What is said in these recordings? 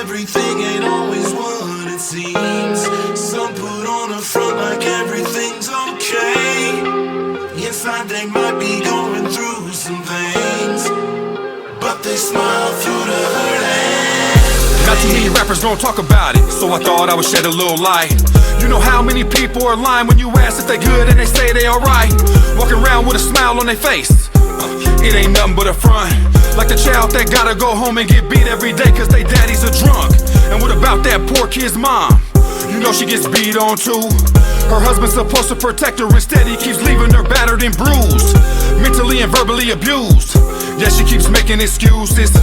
Everything ain't always what it seems. Some put on a front like everything's okay. Inside they might be going through some things, but they smile through the hurt and not too many rappers gon' talk about it, so I thought I would shed a little light. You know how many people are lying when you ask if they good and they say they alright. Walking around with a smile on their face, it ain't nothing but a front. Like the child that gotta go home and get beat every day cause they daddy's a drunk. And what about that poor kid's mom? You know she gets beat on too. Her husband's supposed to protect her, instead he keeps leaving her battered and bruised, mentally and verbally abused. Yeah, she keeps making excuses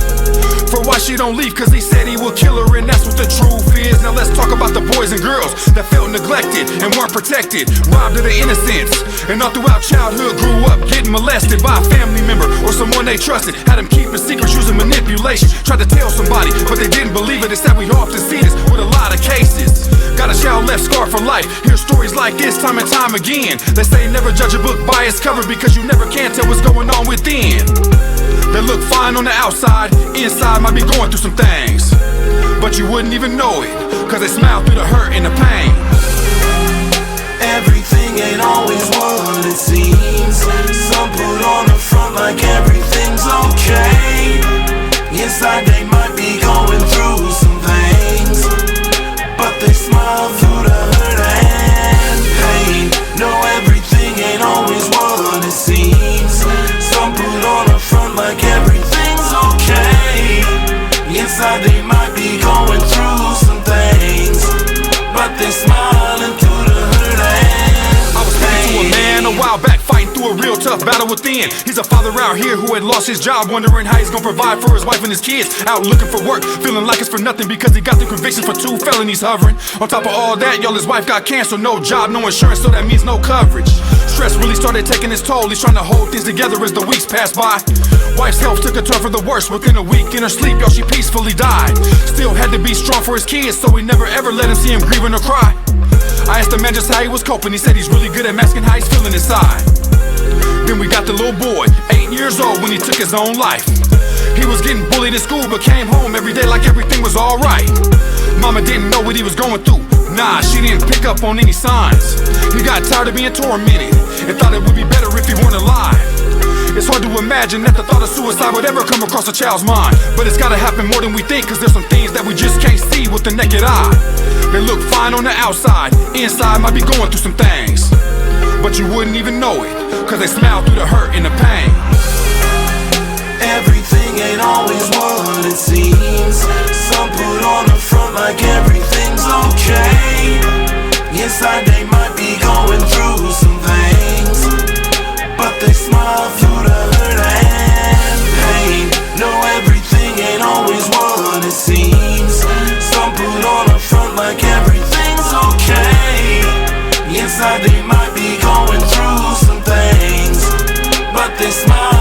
for why she don't leave, cause he said he would kill her, and that's what the truth is. Now let's talk about the boys and girls that felt neglected and weren't protected, robbed of their innocence, and all throughout childhood grew up getting molested by a family member or someone they trusted. Had them keeping secrets using manipulation, tried to tell somebody but they didn't believe it. It's that we often see this with a lot of cases. Got a child left scarred for life. Hear stories like this time and time again. They say never judge a book by its cover, because you never can tell what's going on within. They look fine on the outside, inside might be going through some things, but you wouldn't even know it, cause they smile through the hurt and the pain. Everything ain't always what it seems. Some put on a front like everything's okay. Inside they might be going through some things, but they smile through the hurt and pain. No, everything ain't always what it seems. Some put on a front like everything's okay. Inside they might be going through some things, but they smiling through the hurt and I was speaking to a man a while back, fighting through a real tough battle within. He's a father out here who had lost his job, wondering how he's gonna provide for his wife and his kids. Out looking for work, feeling like it's for nothing because he got the conviction for 2 felonies hovering. On top of all that, y'all, his wife got cancer, no job, no insurance, so that means no coverage. Stress really started taking its toll. He's trying to hold things together as the weeks pass by. Wife's health took a turn for the worse. Within a week in her sleep, y'all, she peacefully died. Still had to be strong for his kids, so we never ever let him see him grieving or cry. I asked the man just how he was coping. He said he's really good at masking how he's feeling inside. Then we got the little boy, 8 years old, when he took his own life. He was getting bullied in school, but came home every day like everything was alright. Mama didn't know what he was going through. Nah, she didn't pick up on any signs. He got tired of being tormented and thought it would be better if he weren't alive. It's hard to imagine that the thought of suicide would ever come across a child's mind, but it's gotta happen more than we think, cause there's some things that we just can't see with the naked eye. They look fine on the outside, inside might be going through some things, but you wouldn't even know it, cause they smile through the hurt and the pain. Everything ain't always what it seems. Some put on a front like everything's okay. Inside they might be going through some things, but they smile through the hurt and pain. No, everything ain't always what it seems. Some put on a front like everything's okay. Inside they might be going through some things, but they smile